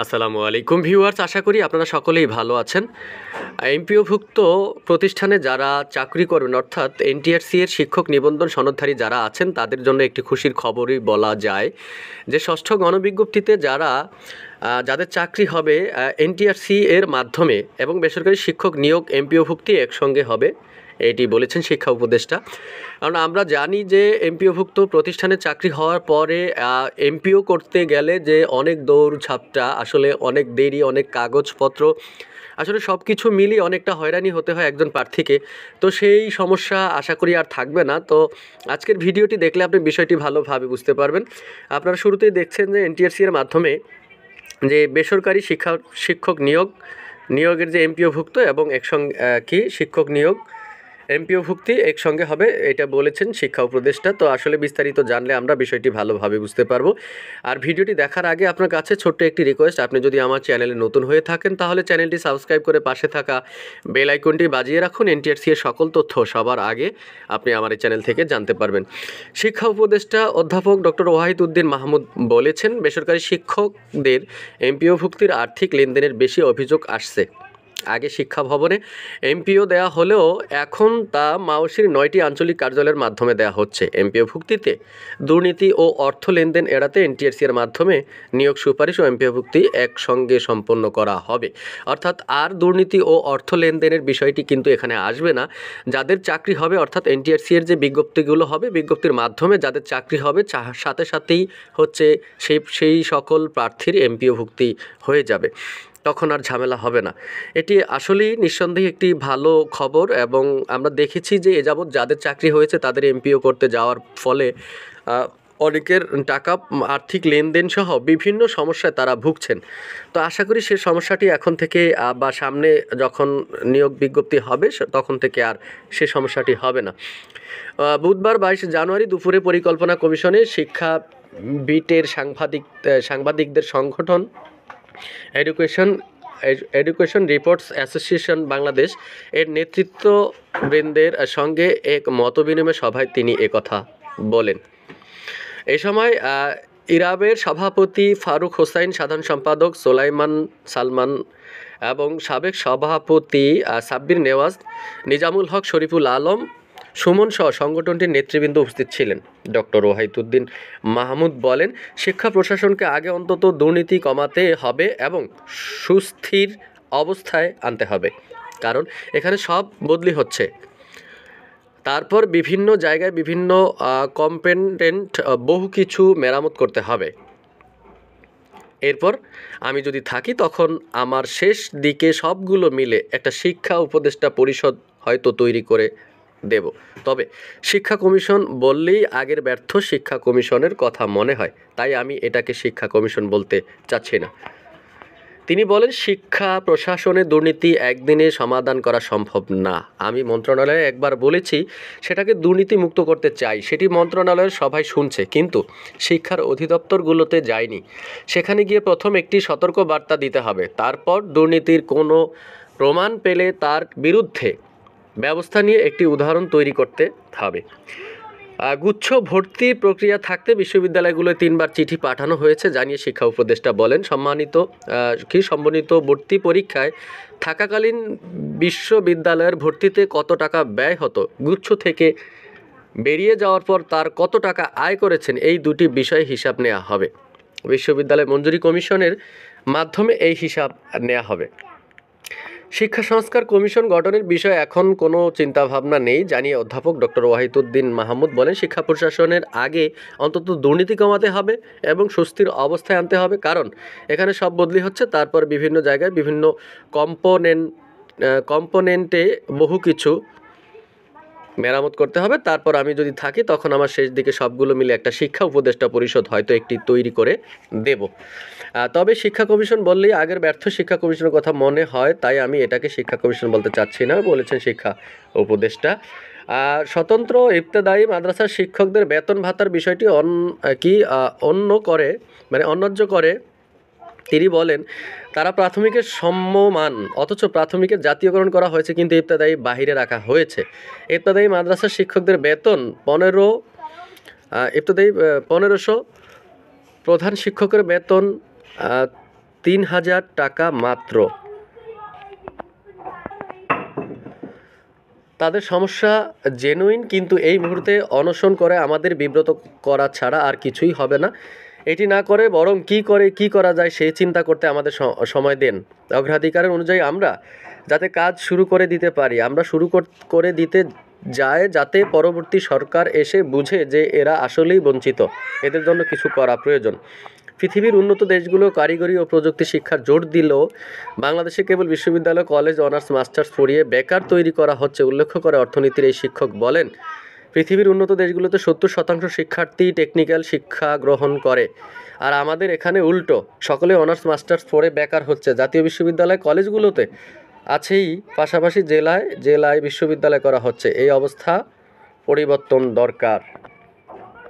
আসসালামু আলাইকুম ভিউয়ার্স, আশা করি আপনারা সকলেই ভালো আছেন। এমপিওভুক্ত প্রতিষ্ঠানে যারা চাকরি করেন অর্থাৎ এনটিআরসি এর শিক্ষক নিবন্ধন সনদধারী যারা আছেন তাদের জন্য একটি খুশির খবরই বলা যায় যে ষষ্ঠ গণবিজ্ঞপ্তিতে যাদের চাকরি হবে এনটিআরসি এর মাধ্যমে এবং বেসরকারি শিক্ষক নিয়োগ এমপিওভুক্তি একসঙ্গে হবে, এটি বলেছেন শিক্ষা উপদেষ্টা। কারণ আমরা জানি যে এমপিওভুক্ত প্রতিষ্ঠানে চাকরি হওয়ার পরে এমপিও করতে গেলে যে অনেক দৌড়ঝাঁপটা, আসলে অনেক দেরি, অনেক কাগজপত্র, আসলে সব কিছু মিলিয়ে অনেকটা হয়রানি হতে হয় একজন প্রার্থীকে। তো সেই সমস্যা আশা করি আর থাকবে না। তো আজকের ভিডিওটি দেখলে আপনি বিষয়টি ভালোভাবে বুঝতে পারবেন। আপনারা শুরুতেই দেখছেন যে এনটিআরসি এর মাধ্যমে যে বেসরকারি শিক্ষক নিয়োগের যে এমপিওভুক্ত এবং একসঙ্গে শিক্ষক নিয়োগ এমপিওভুক্তি একসঙ্গে হবে, এটা বলেছেন শিক্ষা উপদেষ্টা। তো আসলে বিস্তারিত জানলে আমরা বিষয়টি ভালোভাবে বুঝতে পারবো। আর ভিডিওটি দেখার আগে আপনার কাছে ছোট্ট একটি রিকোয়েস্ট, আপনি যদি আমার চ্যানেলে নতুন হয়ে থাকেন তাহলে চ্যানেলটি সাবস্ক্রাইব করে পাশে থাকা বেল আইকনটি বাজিয়ে রাখুন। এনটিআরসি এর সকল তথ্য সবার আগে আপনি আমার এই চ্যানেল থেকে জানতে পারবেন। শিক্ষা উপদেষ্টা অধ্যাপক ডক্টর ওয়াহিদউদ্দিন মাহমুদ বলেছেন, বেসরকারি শিক্ষকদের এমপিওভুক্তির আর্থিক লেনদেনের বেশি অভিযোগ আসছে। আগে শিক্ষা ভবনে এমপিও দেয়া হলেও এখন তা মাওসির 9টি আঞ্চলিক কার্যালয়ের মাধ্যমে দেয়া হচ্ছে। এমপিওভুক্তিতে দুর্নীতি ও অর্থ লেনদেন এড়াতে এনটিআরসি এর মাধ্যমে নিয়োগ সুপারিশ ও এমপিওভুক্তি একসঙ্গে সম্পন্ন করা হবে। অর্থাৎ আর দুর্নীতি ও অর্থ লেনদেনের বিষয়টি কিন্তু এখানে আসবে না। যাদের চাকরি হবে অর্থাৎ এনটিআরসি এর যে বিজ্ঞপ্তিগুলো হবে, বিজ্ঞপ্তির মাধ্যমে যাদের চাকরি হবে সাথে সাথেই হচ্ছে সেই সকল প্রার্থীর এমপিওভুক্তি হয়ে যাবে, তখন আর ঝামেলা হবে না। এটি আসলেই নিঃসন্দেহে একটি ভালো খবর এবং আমরা দেখেছি যে এ যাবৎ যাদের চাকরি হয়েছে তাদের এমপিও করতে যাওয়ার ফলে অনেকের টাকা আর্থিক লেনদেন সহ বিভিন্ন সমস্যায় তারা ভুগছেন। তো আশা করি সে সমস্যাটি এখন থেকে বা সামনে যখন নিয়োগ বিজ্ঞপ্তি হবে তখন থেকে আর সে সমস্যাটি হবে না। বুধবার 22 জানুয়ারি দুপুরে পরিকল্পনা কমিশনে শিক্ষা বিটের সাংবাদিকদের সংগঠন এডুকেশন রিপোর্টস অ্যাসোসিয়েশন বাংলাদেশ এর নেতৃত্ববৃন্দের সঙ্গে এক মতবিনিময় সভায় তিনি একথা বলেন। এই সময় ইরাবের সভাপতি ফারুক হোসাইন, সাধারণ সম্পাদক সোলাইমান সালমান এবং সাবেক সভাপতি সাব্বির নেওয়াজ, নিজামুল হক, শরীফুল আলম, সুমন সহ সংগঠনটির নেতৃবৃন্দ উপস্থিত ছিলেন। ডক্টর ওয়াহিদউদ্দিন মাহমুদ বলেন, শিক্ষা প্রশাসনকে আগে অন্তত দুর্নীতি কমাতে হবে এবং সুস্থির অবস্থায় আনতে হবে, কারণ এখানে সব বদলি হচ্ছে। তারপর বিভিন্ন জায়গায় বিভিন্ন কম্পোনেন্ট বহু কিছু মেরামত করতে হবে। এরপর আমি যদি থাকি তখন আমার শেষ দিকে সবগুলো মিলে একটা শিক্ষা উপদেষ্টা পরিষদ হয়তো তৈরি করে দেব। তবে শিক্ষা কমিশন বললেই আগের ব্যর্থ শিক্ষা কমিশনের কথা মনে হয়, তাই আমি এটাকে শিক্ষা কমিশন বলতে চাচ্ছি না। তিনি বলেন, শিক্ষা প্রশাসনে দুর্নীতি একদিনে সমাধান করা সম্ভব না। আমি মন্ত্রণালয়ে একবার বলেছি সেটাকে দুর্নীতি মুক্ত করতে চাই, সেটি মন্ত্রণালয়ের সবাই শুনছে, কিন্তু শিক্ষার অধিদপ্তরগুলোতে যায়নি। সেখানে গিয়ে প্রথম একটি সতর্ক বার্তা দিতে হবে, তারপর দুর্নীতির কোনো প্রমাণ পেলে তার বিরুদ্ধে ব্যবস্থা নিয়ে একটি উদাহরণ তৈরি করতে হবে। গুচ্ছ ভর্তি প্রক্রিয়া থাকতে বিশ্ববিদ্যালয়গুলোয় 3বার চিঠি পাঠানো হয়েছে জানিয়ে শিক্ষা উপদেষ্টা বলেন, সম্মানিত ভর্তি পরীক্ষায় থাকাকালীন বিশ্ববিদ্যালয়ের ভর্তিতে কত টাকা ব্যয় হতো, গুচ্ছ থেকে বেরিয়ে যাওয়ার পর তার কত টাকা আয় করেছেন, এই দুটি বিষয়ে হিসাব নেওয়া হবে। বিশ্ববিদ্যালয় মঞ্জুরি কমিশনের মাধ্যমে এই হিসাব নেওয়া হবে। শিক্ষা সংস্কার কমিশন গঠনের বিষয়ে এখন কোনো চিন্তাভাবনা নেই জানিয়ে অধ্যাপক ডক্টর ওয়াহিদউদ্দিন মাহমুদ বলেন, শিক্ষা প্রশাসনের আগে অন্তত দুর্নীতি কমাতে হবে এবং সুস্থির অবস্থায় আনতে হবে, কারণ এখানে সব বদলি হচ্ছে। তারপর বিভিন্ন জায়গায় বিভিন্ন কম্পোনেন্টে বহু কিছু মেরামত করতে হবে। তারপর আমি যদি থাকি তখন আমার শেষ দিকে সবগুলো মিলে একটা শিক্ষা উপদেষ্টা পরিষদ হয়তো একটি তৈরি করে দেব। তবে শিক্ষা কমিশন বললেই আগের ব্যর্থ শিক্ষা কমিশনের কথা মনে হয়, তাই আমি এটাকে শিক্ষা কমিশন বলতে চাচ্ছি না, বলেছেন শিক্ষা উপদেষ্টা। স্বতন্ত্র ইবতেদায়ী মাদ্রাসার শিক্ষকদের বেতন ভাতার বিষয়টি অন্যায্য করে তিনি বলেন, তারা প্রাথমিকের সমমান, অথচ প্রাথমিকের জাতীয়করণ করা হয়েছে কিন্তু ইবতেদায়ী বাহিরে রাখা হয়েছে। ইবতেদায়ী মাদ্রাসার শিক্ষকদের বেতন 1500, প্রধান শিক্ষকের বেতন 3,000 টাকা মাত্র। তাদের সমস্যা জেনুইন, কিন্তু এই মুহূর্তে অনশন করে আমাদের বিব্রত করা ছাড়া আর কিছুই হবে না। এটি না করে বরং কি করা যায় সেই চিন্তা করতে আমাদের সময় দেন। অগ্রাধিকারের অনুযায়ী আমরা যাতে কাজ শুরু করে দিতে পারি, আমরা শুরু করে দিতে যায়, যাতে পরবর্তী সরকার এসে বুঝে যে এরা আসলেই বঞ্চিত, এদের জন্য কিছু করা প্রয়োজন। পৃথিবীর উন্নত দেশগুলো কারিগরি ও প্রযুক্তি শিক্ষার জোর দিলেও বাংলাদেশে কেবল বিশ্ববিদ্যালয়, কলেজ, অনার্স, মাস্টার্স পড়িয়ে বেকার তৈরি করা হচ্ছে উল্লেখ করে অর্থনীতির এই শিক্ষক বলেন, পৃথিবীর উন্নত দেশগুলোতে 70% শিক্ষার্থী টেকনিক্যাল শিক্ষা গ্রহণ করে, আর আমাদের এখানে উল্টো, সকলে অনার্স মাস্টার্স পড়ে বেকার হচ্ছে। জাতীয় বিশ্ববিদ্যালয় কলেজগুলোতে আছেই, পাশাপাশি জেলায় জেলায় বিশ্ববিদ্যালয় করা হচ্ছে। এই অবস্থা পরিবর্তন দরকার।